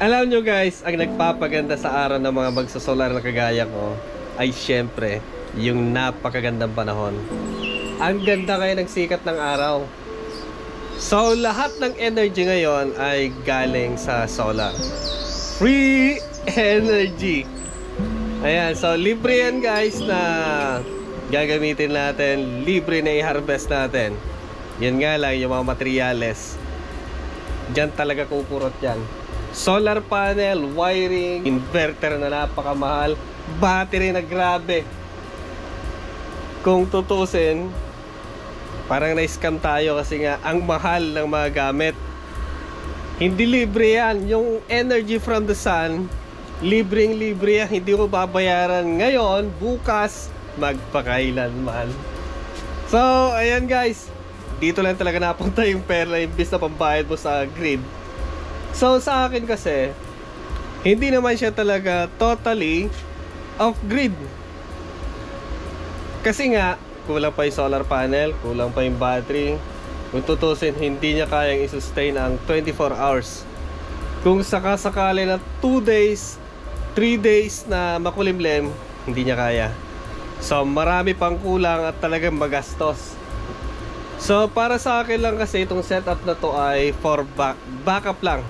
Alam nyo guys, ang nagpapaganda sa araw ng mga magsosolar na kagaya ko ay syempre yung napakagandang panahon. Ang ganda ngayon ng sikat ng araw. So lahat ng energy ngayon ay galing sa solar. Free energy. Ayan, so libre yan guys na gagamitin natin. Libre na i-harvest natin. Yan nga lang yung mga materyales. Diyan talaga kukurot yan. Solar panel, wiring, inverter na napakamahal, battery na grabe. Kung tutusin, parang na-scam tayo kasi nga ang mahal ng mga gamit. Hindi libre yan. Yung energy from the sun, libreng-libre yan. Hindi mo babayaran ngayon, bukas, magpakailanman. So, ayan guys. Dito lang talaga napunta yung pera imbis na pambayad mo sa grid. So sa akin kasi, hindi naman siya talaga totally off grid. Kasi nga, kulang pa yung solar panel, kulang pa yung battery. Kung tutusin, hindi niya kayang i-sustain ang 24 hours. Kung sakasakali na 2 days, 3 days na makulimlim, hindi niya kaya. So marami pang kulang at talagang magastos. So para sa akin lang kasi itong setup na to ay for backup lang.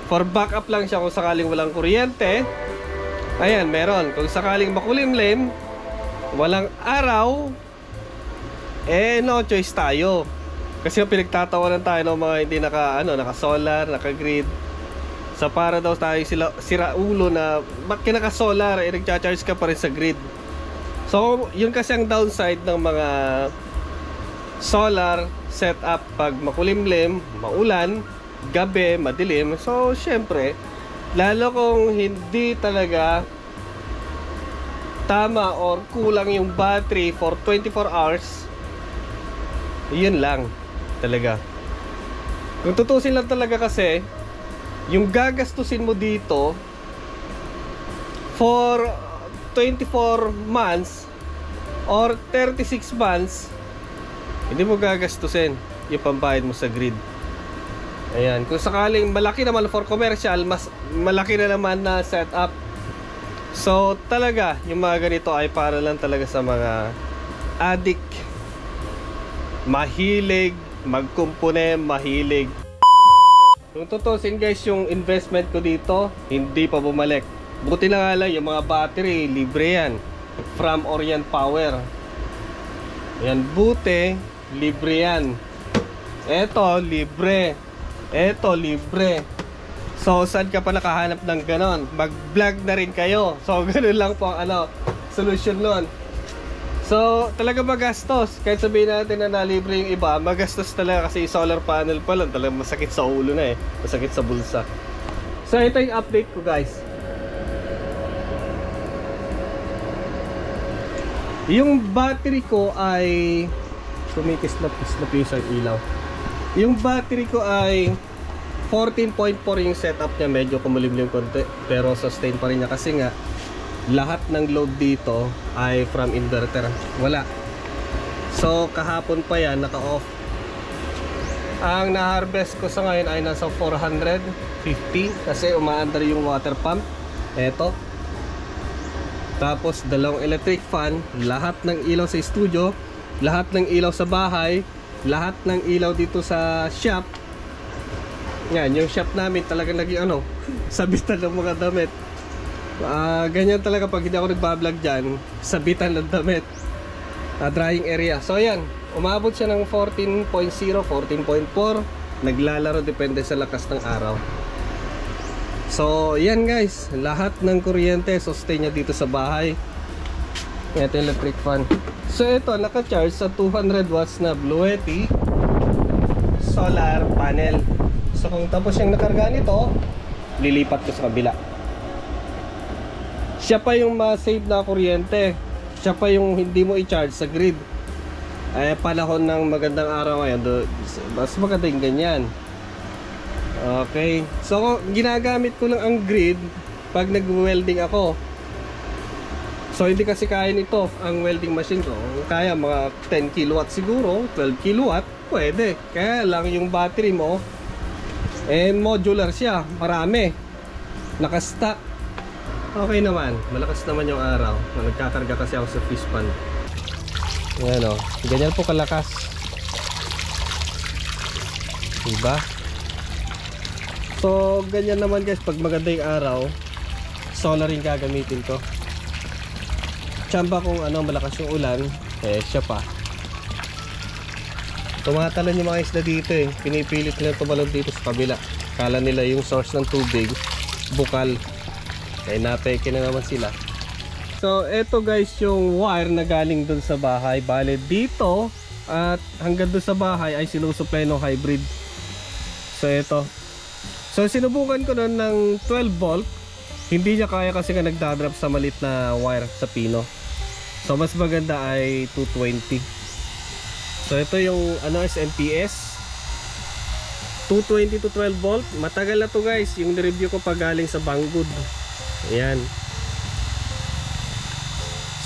For backup lang siya kung sakaling walang kuryente. Ayan, meron. Kung sakaling makulimlim, walang araw, no choice tayo. Kasi pinagtatawanan tayo ng mga hindi naka-solar, naka-grid. So para daw tayo sira ulo na bakit naka-solar, nagcha-charge ka pa rin sa grid. So yun kasi ang downside ng mga solar setup pag makulimlim, maulan, gabi, madilim. So syempre, lalo kung hindi talaga tama or kulang yung battery for 24 hours, yun lang talaga. Kung tutusin lang talaga kasi, yung gagastusin mo dito for 24 months or 36 months, hindi mo gagastusin yung pambayad mo sa grid. Ayan, kung sakaling malaki naman for commercial, mas malaki na naman na setup. So talaga, yung mga ganito ay para lang talaga sa mga addict, mahilig magkumpone, mahilig. Kung tutusin guys, yung investment ko dito hindi pa bumalik. Buti na nga lang yung mga battery, libre yan from Orient Power. Ayan, buti libre yan. Eto, libre. Eto, libre. So, saan ka pa nakahanap ng ganon? Mag-vlog na rin kayo. So, ganun lang po ang solution nun. So, talaga magastos. Kahit sabihin natin na nalibre yung iba, magastos talaga kasi solar panel pa lang. Talaga masakit sa ulo na eh. Masakit sa bulsa. So, ito yung update ko guys. Yung battery ko ay kumikislap-kislap yung isang ilaw. Yung battery ko ay 14.4 yung setup niya. Medyo kumulimlim konti, pero sustain pa rin niya kasi nga lahat ng load dito ay from inverter. Wala. So kahapon pa yan naka-off. Ang na-harvest ko sa ngayon ay nasa 450 kasi umaandar yung water pump. Eto. Tapos dalawang electric fan, lahat ng ilaw sa studio, lahat ng ilaw sa bahay, lahat ng ilaw dito sa shop. Yan, yung shop namin talagang naging sabitan ng mga damit. Ganyan talaga pag hindi ako nagbablog dyan, sabitan ng damit. Drying area. So yan, umabot siya ng 14.0, 14.4. Naglalaro depende sa lakas ng araw. So yan guys, lahat ng kuryente sustain niya dito sa bahay. Ito yung electric fan. So ito, naka-charge sa 200 watts na Bluetti solar panel. So kung tapos yung nakarga nito, lilipat ko sa kabila. Siya pa yung ma-save na kuryente. Siya pa yung hindi mo i-charge sa grid. Ay panahon ng magandang araw ngayon, mas maganda yung ganyan. Okay. So ginagamit ko lang ang grid pag nag-welding ako. So hindi kasi kaya nito ang welding machine ko. Kaya mga 10 kilowatt siguro, 12 kilowatt, pwede. Kaya lang yung battery mo modular siya, marami. Nakastack. Okay naman, malakas naman yung araw. Nagkakarga kasi ako sa fish pan. Ayan o, ganyan po kalakas. Diba? So ganyan naman guys, pag maganda yung araw, solar yung gagamitin ko. Tsamba kung ano, malakas yung ulan, eh siya pa. Tumatalon yung mga isda dito eh. Pinipilit nila tumalon dito sa kabila. Kala nila yung source ng tubig bukal, kaya napeke na naman sila. So eto guys yung wire na galing dun sa bahay. Bale dito at hanggang dun sa bahay ay sinusupply ng hybrid. So eto, so sinubukan ko nun ng 12 volt. Hindi niya kaya kasi nga nagdadrop sa malit na wire sa pino. So mas maganda ay 220. So ito yung ano, SMPS 220 to 12 volt. Matagal na to guys, yung review ko pag galing sa Banggood. Ayan.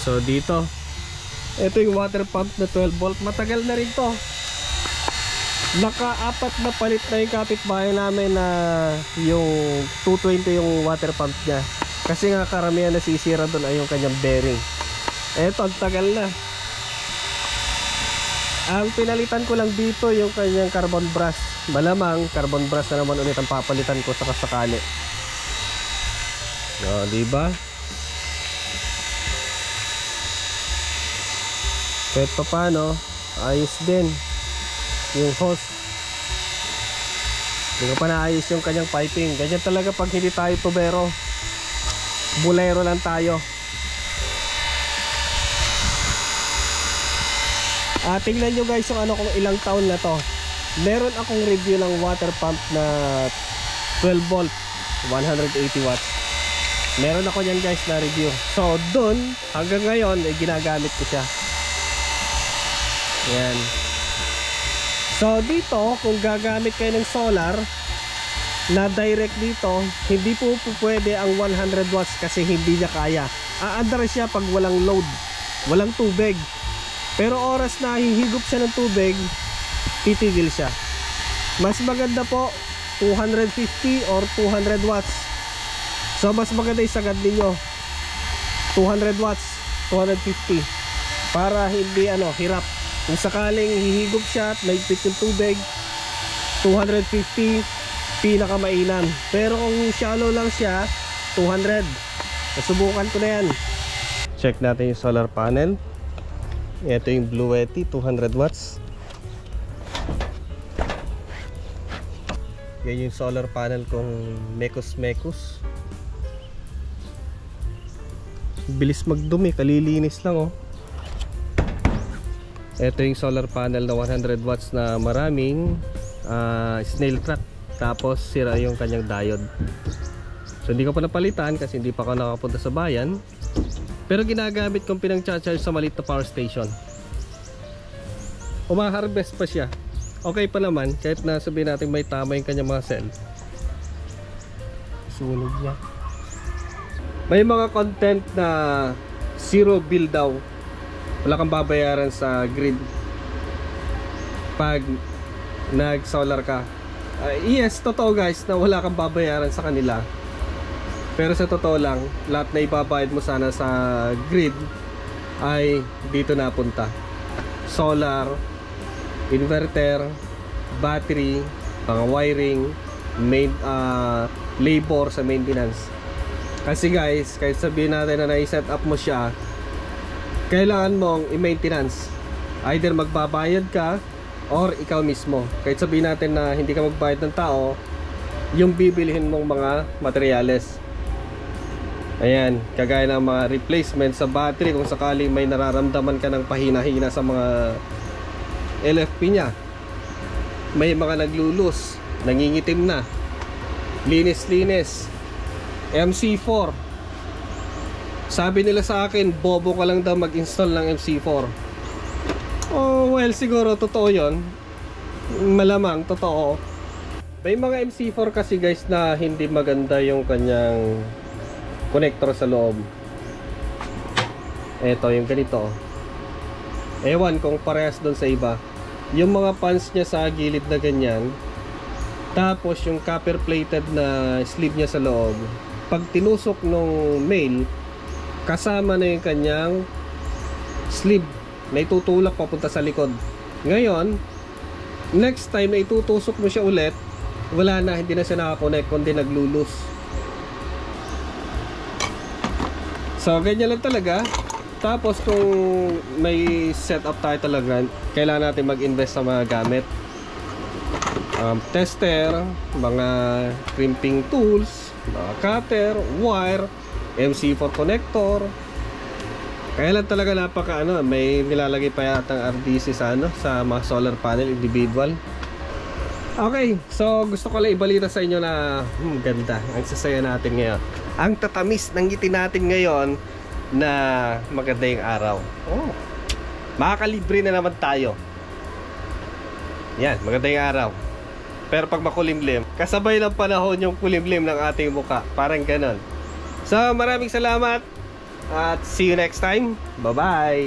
So dito, ito yung water pump na 12 volt. Matagal na rin to. Naka-apat na palit na yung kapitbahay namin na yung 220 yung water pump niya. Kasi nga karamihan nasisira doon ay yung kanyang bearing. Eto, ang tagal na. Ang pinalitan ko lang dito yung kanyang carbon brush. Malamang carbon brush na naman ulit ang papalitan ko sa kasakali. O, diba? Kahit pa paano, ayos din yung hose. Hindi ko pa naayos yung kanyang piping. Ganyan talaga pag hindi tayo tubero, bulero lang tayo. Tingnan nyo guys yung ano kung ilang taon na to. Meron akong review ng water pump na 12 volt 180 watts. Meron ako yan guys na review. So dun hanggang ngayon ginagamit ko siya. Yan. So dito kung gagamit kayo ng solar na direct dito, hindi po pwede ang 100 watts kasi hindi niya kaya. Aandar siya pag walang load, walang tubig. Pero oras na hihigop siya ng tubig, titigil siya. Mas maganda po 250 or 200 watts. So mas maganda isagad ninyo 200 watts, 250 para hindi hirap. Kung sakaling hihigop siya at mahigpit yung tubig, 250 pinakamainan. Pero kung shallow lang siya, 200. Nasubukan ko na yan. Check natin yung solar panel. Ito yung Bluetti 200 watts. Yan yung solar panel kong Mekos. Bilis magdumi, kalilinis lang oh. Ito yung solar panel na 100 watts na maraming snail track. Tapos sira yung kanyang diode. So hindi ko pa napalitan kasi hindi pa ako nakapunta sa bayan. Pero ginagamit kong pinang-charge sa maliit na power station. Umaharvest pa siya. Okay pa naman kahit na sabihin natin may tama yung kanyang mga cell. Sunog niya. May mga content na zero bill daw. Wala kang babayaran sa grid pag nag-solar ka. Yes, totoo guys na wala kang babayaran sa kanila. Pero sa totoo lang, lahat na ibabayad mo sana sa grid ay dito napunta. Solar, inverter, battery, mga wiring, labor sa maintenance. Kasi guys, kahit sabihin natin na nai-set up mo siya, kailangan mong i-maintenance. Either magbabayad ka or ikaw mismo. Kahit sabihin natin na hindi ka magbayad ng tao, yung bibilihin mong mga materyales. Ayan, kagaya ng mga replacement sa battery kung sakali may nararamdaman ka ng pahina-hina sa mga LFP nya. May mga naglulus, nangingitim na, linis-linis, MC4. Sabi nila sa akin, bobo ka lang daw mag-install ng MC4. Oh, well, siguro totoo yon. Malamang, totoo. May mga MC4 kasi guys na hindi maganda yung kanyang connector sa loob. Ito yung ganito. Ewan kung parehas doon sa iba. Yung mga pans niya sa gilid na ganyan, tapos yung copper plated na sleeve niya sa loob, pag tinusok nung male, kasama na yung kanyang sleeve na itutulak papunta sa likod. Ngayon, next time na itutusok mo siya ulit, wala na, hindi na siya nakakonect, kundi naglulus. So ganyan lang talaga. Tapos kung may setup tayo talaga, kailangan natin mag-invest sa mga gamit, tester, mga crimping tools, mga cutter, wire, MC4 connector. Kaya lang talaga napaka may nilalagay pa yata ang RDC sa sa mga solar panel individual. Okay, so gusto ko lang ibalita sa inyo na ganda, ang sasaya natin ngayon, ang tatamis ng ngiti natin ngayon na maganda yung araw. Makakalibre na naman tayo. Yan, maganda yung araw. Pero pag makulimlim, kasabay ng panahon yung kulimlim ng ating muka, parang ganon. So maraming salamat at see you next time. Bye bye.